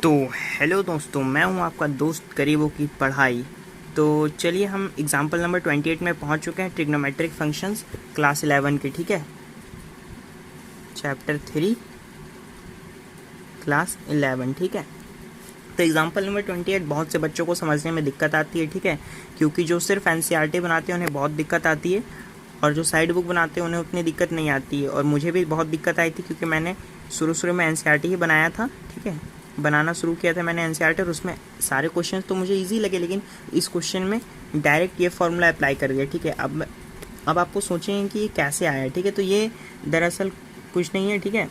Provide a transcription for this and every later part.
तो हेलो दोस्तों, मैं हूं आपका दोस्त गरीबों की पढ़ाई। तो चलिए हम एग्जाम्पल नंबर 28 में पहुंच चुके हैं, ट्रिग्नोमेट्रिक फंक्शंस क्लास 11 के। ठीक है, चैप्टर 3 क्लास 11। ठीक है, तो एग्जाम्पल नंबर 28 बहुत से बच्चों को समझने में दिक्कत आती है। ठीक है, क्योंकि जो सिर्फ एनसीईआरटी बनाते हैं उन्हें बहुत दिक्कत आती है, और जो साइड बुक बनाते हैं उन्हें उतनी दिक्कत नहीं आती है। और मुझे भी बहुत दिक्कत आई थी, क्योंकि मैंने शुरू में एनसीईआरटी ही बनाया था। ठीक है, बनाना शुरू किया था मैंने एनसीईआरटी, और उसमें सारे क्वेश्चन तो मुझे ईजी लगे, लेकिन इस क्वेश्चन में डायरेक्ट ये फॉर्मूला अप्लाई कर दिया। ठीक है, अब आपको सोचेंगे कि ये कैसे आया। ठीक है, तो ये दरअसल कुछ नहीं है। ठीक है,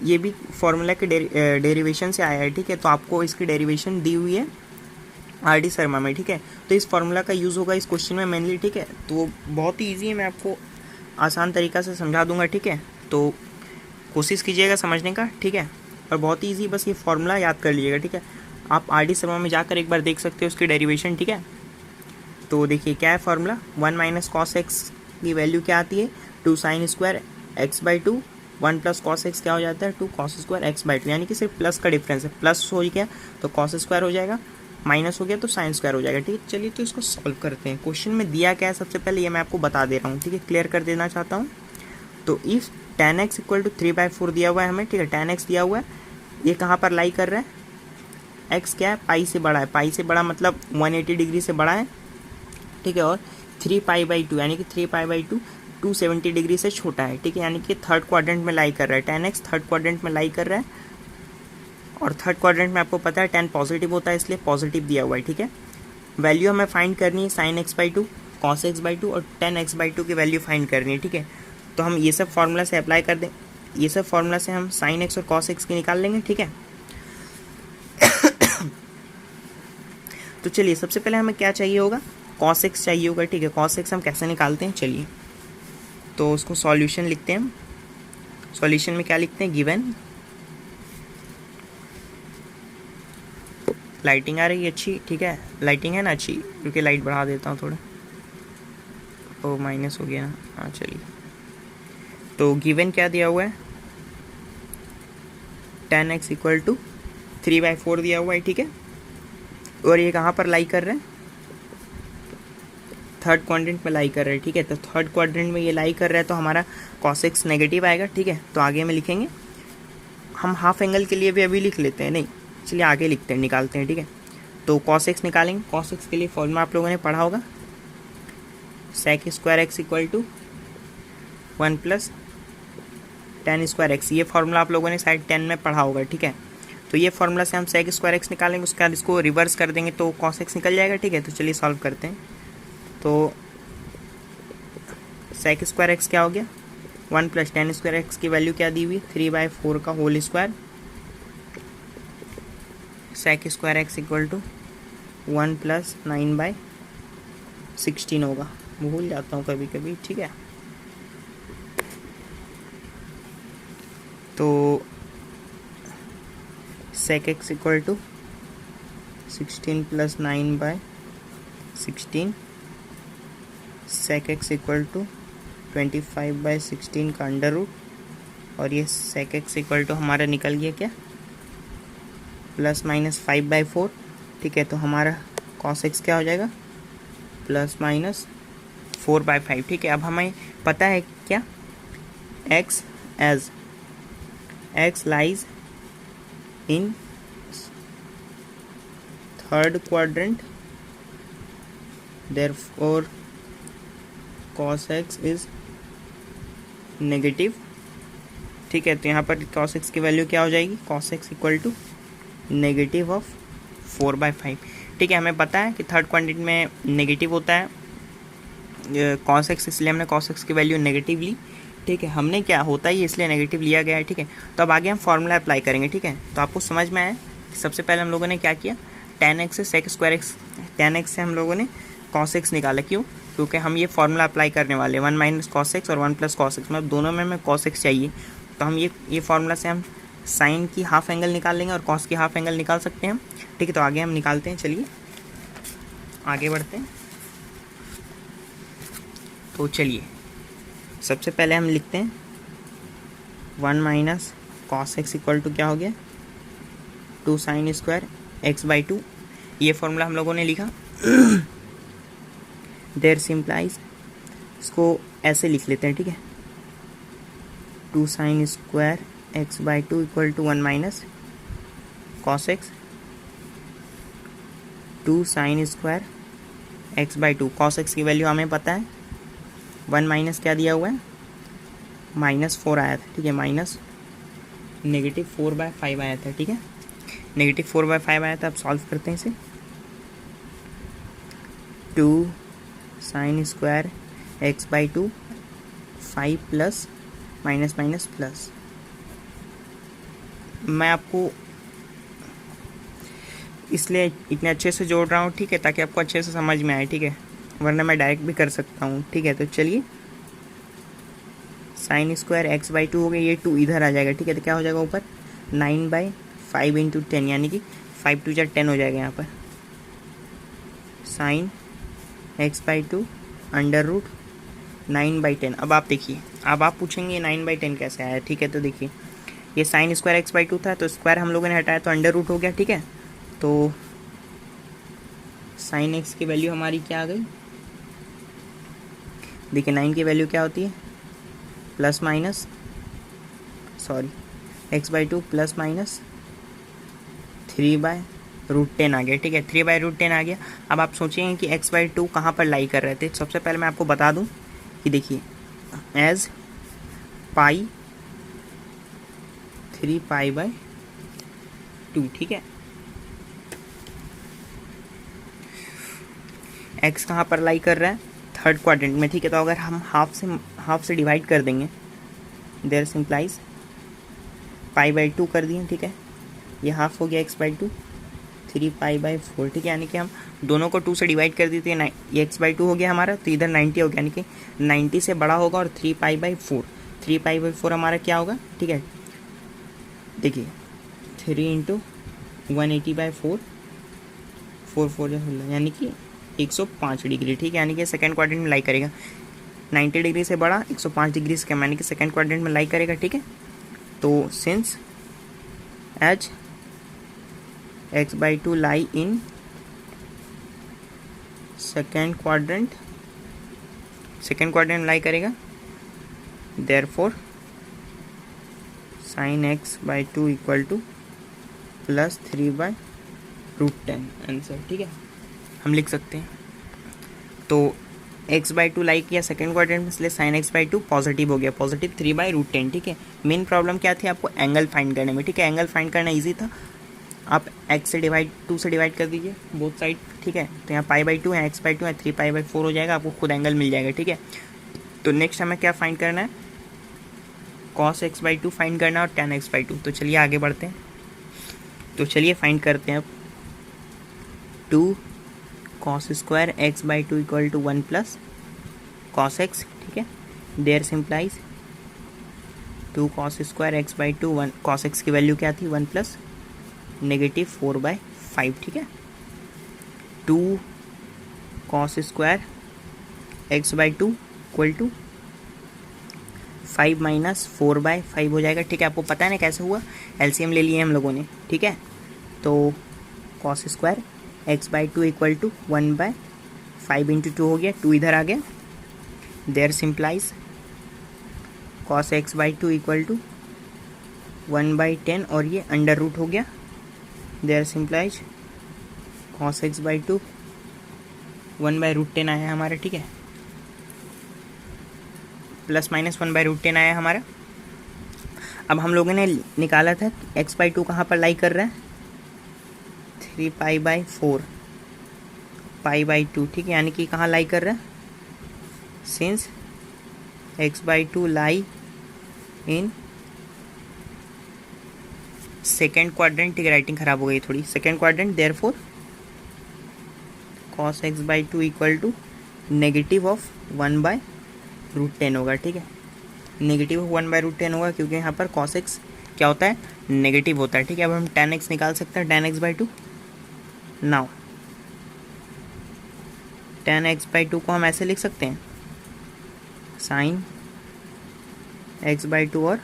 ये भी फार्मूला के डेरिवेशन से आया है। ठीक है, तो आपको इसकी डेरिवेशन दी हुई है आर.डी. शर्मा में। ठीक है, तो इस फार्मूला का यूज़ होगा इस क्वेश्चन में मेनली। ठीक है, तो बहुत ही ईजी है, मैं आपको आसान तरीक़ा से समझा दूंगा। ठीक है, तो कोशिश कीजिएगा समझने का। ठीक है, और बहुत ही ईजी, बस ये फार्मूला याद कर लीजिएगा। ठीक है, आप आर.डी. शर्मा में जाकर एक बार देख सकते हो उसकी डेरिवेशन। ठीक है, तो देखिए क्या है फार्मूला। 1 माइनस कॉस एक्स की वैल्यू क्या आती है, 2 sine square x/2। 1 plus cos x क्या हो जाता है, 2 कॉस स्क्वायर x/2, यानी कि सिर्फ प्लस का डिफरेंस है। प्लस हो गया तो कॉस स्क्वायर हो जाएगा, माइनस हो गया तो साइन स्क्वायर हो जाएगा। ठीक है, चलिए तो इसको सॉल्व करते हैं। क्वेश्चन में दिया क्या है सबसे पहले ये मैं आपको बता दे रहा हूँ। ठीक है, क्लियर कर देना चाहता हूँ। तो if tan x equal to 3/4 दिया हुआ है हमें। ठीक है, tan x दिया हुआ है, ये कहाँ पर लाई कर रहा है, x क्या है, पाई से बड़ा है। पाई से बड़ा मतलब 180 डिग्री से बड़ा है। ठीक है, और 3π/2 यानी कि 3π/2 270 डिग्री से छोटा है। ठीक है, यानी कि थर्ड क्वाड्रेंट में लाई कर रहा है। tan x थर्ड क्वाड्रेंट में लाई कर रहा है, और थर्ड क्वाड्रेंट में आपको पता है tan पॉजिटिव होता है, इसलिए पॉजिटिव दिया हुआ है। ठीक है, वैल्यू हमें फाइंड करनी है sin x/2, cos x/2 और tan x/2 की वैल्यू फाइंड करनी है। ठीक है, तो हम ये सब फार्मूला से अप्लाई कर दें। ये सब फार्मूला से हम sin x और cos x की निकाल लेंगे। ठीक है, तो चलिए सबसे पहले हमें क्या चाहिए होगा, cos x चाहिए होगा। ठीक है, cos x हम कैसे निकालते हैं, चलिए तो उसको सॉल्यूशन लिखते हैं हम। सॉल्यूशन में क्या लिखते हैं, गिवन, लाइटिंग आ रही है अच्छी। ठीक है, लाइटिंग है ना अच्छी, क्योंकि लाइट बढ़ा देता हूँ थोड़ा। ओ माइनस हो गया, हाँ चलिए। तो गिवन क्या दिया हुआ है, tan x इक्वल टू 3/4 दिया हुआ है। ठीक है, और ये कहाँ पर लाई कर रहे हैं, थर्ड क्वाड्रेंट में लाई कर रहे हैं। ठीक है, तो थर्ड क्वाड्रेंट में ये लाई कर रहा है, तो हमारा cos x नेगेटिव आएगा। ठीक है, तो आगे में लिखेंगे हम, हाफ एंगल के लिए भी अभी लिख लेते हैं, नहीं चलिए आगे लिखते हैं, निकालते हैं। ठीक है, तो cos x निकालेंगे। cos x के लिए फॉर्मूला आप लोगों ने पढ़ा होगा, sec square x equal to 1 plus tan square x. ये फार्मूला आप लोगों ने साइड 10 में पढ़ा होगा। ठीक है, तो ये फार्मूला से हम sec स्क्वायर एक्स निकालेंगे, उसके बाद इसको रिवर्स कर देंगे तो cos x निकल जाएगा। ठीक है, तो चलिए सॉल्व करते हैं। तो sec स्क्वायर एक्स क्या हो गया, 1 प्लस tan स्क्वायर एक्स की वैल्यू क्या दी हुई, 3/4 का whole square. sec square x equal to 1 plus 9/16 होगा, भूल जाता हूँ कभी कभी। ठीक है, तो sec x equal to 16 plus 9/16, sec x equal to 25/16 का अंडर रूट, और ये sec x इक्वल टू हमारा निकल गया क्या, प्लस माइनस 5/4। ठीक है, तो हमारा cos x क्या हो जाएगा, प्लस माइनस 4/5। ठीक है, अब हमें पता है क्या, x as x lies in third quadrant, therefore cos x is negative. ठीक है, तो यहाँ पर cos x की वैल्यू क्या हो जाएगी, cos x equal to negative of 4/5। ठीक है, हमें पता है कि थर्ड क्वाड्रेंट में नेगेटिव होता है cos x, इसलिए हमने cos x की वैल्यू नेगेटिव ली। ठीक है, हमने क्या होता है इसलिए नेगेटिव लिया गया है। ठीक है, तो अब आगे हम फार्मूला अप्लाई करेंगे। ठीक है, तो आपको समझ में आया कि सबसे पहले हम लोगों ने क्या किया, tan x से sec square x, tan x से हम लोगों ने cos x निकाला। क्यों, क्योंकि हम ये फार्मूला अप्लाई करने वाले हैं, 1 माइनस कॉस एक्स और 1 प्लस कॉस एक्स, मतलब दोनों में हमें cos x चाहिए। तो हम ये फार्मूला से हम साइन की हाफ एंगल निकाल लेंगे और कॉस की हाफ एंगल निकाल सकते हैं। ठीक है, तो आगे हम निकालते हैं, चलिए आगे बढ़ते हैं। तो चलिए सबसे पहले हम लिखते हैं 1 minus cos x equal to क्या हो गया, 2 sine square x by two, ये फॉर्मूला हम लोगों ने लिखा। देयर सिंप्लाइज, इसको ऐसे लिख लेते हैं, ठीक है, 2 sine square x by two equal to 1 minus cos x, 2 sine square x by two, cos x की वैल्यू हमें पता है 1 माइनस क्या दिया हुआ है, -4 आया था, ठीक है, माइनस -4/5 आया था, ठीक है, -4/5 आया था। अब सॉल्व करते हैं इसे, 2 sine square x by to, 5 plus minus minus plus. मैं आपको इसलिए इतने अच्छे से जोड़ रहा हूँ, ठीक है, ताकि आपको अच्छे से समझ में आए, ठीक है, वरना मैं डायरेक्ट भी कर सकता हूँ, ठीक है। तो चलिए, sign square x by to हो गया, ये 2 इधर आ जाएगा, ठीक है, तो क्या हो जाएगा ऊपर 9/5 इंटू 10, यानी कि 5 2 जा 10 हो जाएगा यहाँ पर, sine x by two under root 9/10। अब आप देखिए, अब आप पूछेंगे 9/10 कैसे आया, ठीक है, तो देखिए, ये sign square x by to था, तो स्क्वायर हम लोगों ने हटाया तो अंडर रूट हो गया, ठीक है, तो साइन एक्स की वैल्यू हमारी क्या आ गई, देखिए 9 की वैल्यू क्या होती है, plus minus sorry x by two plus minus 3/√10 आ गया, ठीक है, 3/√10 आ गया। अब आप सोचेंगे कि एक्स बाई टू कहाँ पर लाई कर रहे थे। सबसे पहले मैं आपको बता दूं कि देखिए, एज पाई 3π/2, ठीक है, एक्स कहाँ पर लाई कर रहा है, थर्ड क्वाड्रेंट में, ठीक है, तो अगर हम हाफ से डिवाइड कर देंगे, देयर सिंप्लाइज π/2 कर दिए, ठीक है, ये हाफ हो गया x बाई टू, 3π/4, ठीक है, यानी कि हम दोनों को 2 से डिवाइड कर देते हैं, ये x बाई टू हो गया हमारा, तो इधर 90 हो गया, यानी कि 90 से बड़ा होगा, और 3π/4 हमारा क्या होगा, ठीक है, देखिए 3 × 180/4, 4 4 यानी कि 105 डिग्री, ठीक है, यानी कि सेकंड क्वाड्रेंट में लाई करेगा, 90 डिग्री से बड़ा 105 डिग्री से कम, यानी कि सेकंड क्वाड्रेंट में लाई करेगा, ठीक है। तो since as x by two lie in second quadrant में लाई करेगा, therefore sine x by two equal to plus 3/√10 answer, ठीक है, हम लिख सकते हैं। तो एक्स बाई टू लाई किया सेकेंड क्वाड्रेंट में, इसलिए sign x by to positive हो गया, पॉजिटिव 3/√10, ठीक है। मेन प्रॉब्लम क्या थी, आपको एंगल फाइंड करने में, ठीक है, एंगल फाइंड करना इजी था, आप x से डिवाइड 2 से डिवाइड कर दीजिए बोथ साइड, ठीक है, तो यहाँ π/2 है, x बाई टू है, 3π/4 हो जाएगा, आपको खुद एंगल मिल जाएगा, ठीक है। तो नेक्स्ट हमें क्या फाइंड करना है, cos x by to find करना है और tan x बाई टू। तो चलिए आगे बढ़ते हैं, तो चलिए फाइंड करते हैं अब 2 cos square x by two equal to 1 plus cos x, ठीक है, there simplifies 2 cos square x by two 1, cos x की वैल्यू क्या थी 1 प्लस -4/5, ठीक है, 2 cos square x by two equal to 5 minus 4/5 हो जाएगा, ठीक है, आपको पता है ना कैसे हुआ, एलसीएम ले लिए हम लोगों ने, ठीक है। तो cos square x by two equal to 1/5 into 2 हो गया, 2 इधर आ गया, there simplifies cos x by two equal to 1/10, और ये अंडर रूट हो गया, there simplifies cos x by two 1/√10 आया हमारा, ठीक है, प्लस माइनस 1/√10 आया हमारा। अब हम लोगों ने निकाला था x बाई टू कहाँ पर लाई कर रहा है, 3π/4 π/2, ठीक है, यानी कि कहाँ लाई कर रहा है, since x by two lie in second quadrant, ठीक है, राइटिंग खराब हो गई थोड़ी, second quadrant, therefore cos x by two equal to negative of 1/√10 होगा, ठीक है, नेगेटिव ऑफ 1/√10 होगा, क्योंकि यहाँ पर cos x क्या होता है, नेगेटिव होता है, ठीक है। अब हम tan x निकाल सकते हैं, tan x by to, now tan x by to को हम ऐसे लिख सकते हैं, साइन x बाई टू और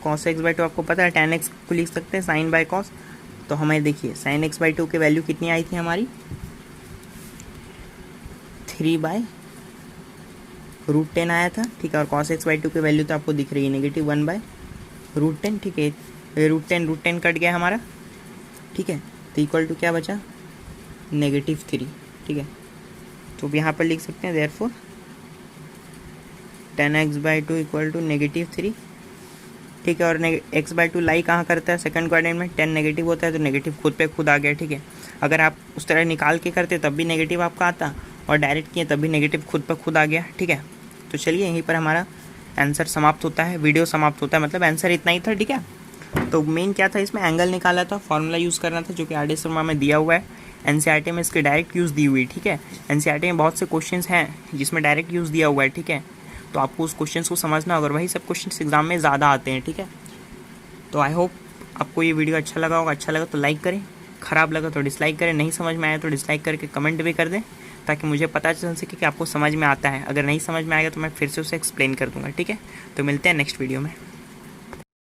cos x बाई टू, आपको पता है tan x को लिख सकते हैं साइन बाई cos, तो हमें देखिए साइन एक्स बाई टू की वैल्यू कितनी आई थी हमारी 3/√10 आया था, ठीक है। और कॉस एक्स बाई टू की वैल्यू तो आपको दिख रही है -1/√10, ठीक है। √10 कट गया हमारा, ठीक है। तो इक्वल टू क्या बचा -3, ठीक है। तो अब यहाँ पर लिख सकते हैं therefore tan x/2 equal to -3, ठीक है। और x/2 लाई कहाँ करता है सेकंड क्वाड्रेंट में, 10 नेगेटिव होता है तो नेगेटिव खुद पे खुद आ गया, ठीक है। अगर आप उस तरह निकाल के करते तब भी नेगेटिव आपका आता और डायरेक्ट किए तब भी नेगेटिव खुद पे खुद आ गया, ठीक है। तो चलिए यहीं पर हमारा आंसर समाप्त होता है, वीडियो समाप्त होता है, मतलब आंसर इतना ही था, ठीक है। तो मेन क्या था इसमें, एंगल निकाला था, फॉर्मूला यूज़ करना था जो कि आर.डी. शर्मा में दिया हुआ है, एनसीईआरटी में इसके डायरेक्ट यूज़ दी हुई, ठीक है। एनसीईआरटी में बहुत से क्वेश्चंस हैं जिसमें डायरेक्ट यूज़ दिया हुआ है, ठीक है। तो आपको उस क्वेश्चंस को समझना होगा, वही सब क्वेश्चंस एग्जाम में ज़्यादा आते हैं, ठीक है। तो आई होप आपको ये वीडियो अच्छा लगा होगा, अच्छा लगा तो लाइक करें, ख़राब लगा तो डिसलाइक करें, नहीं समझ में आया तो डिसलाइक करके कमेंट भी कर दें, ताकि मुझे पता चल सके कि आपको समझ में आता है। अगर नहीं समझ में आएगा तो मैं फिर से उसे एक्सप्लेन कर दूंगा, ठीक है। तो मिलते हैं नेक्स्ट वीडियो में।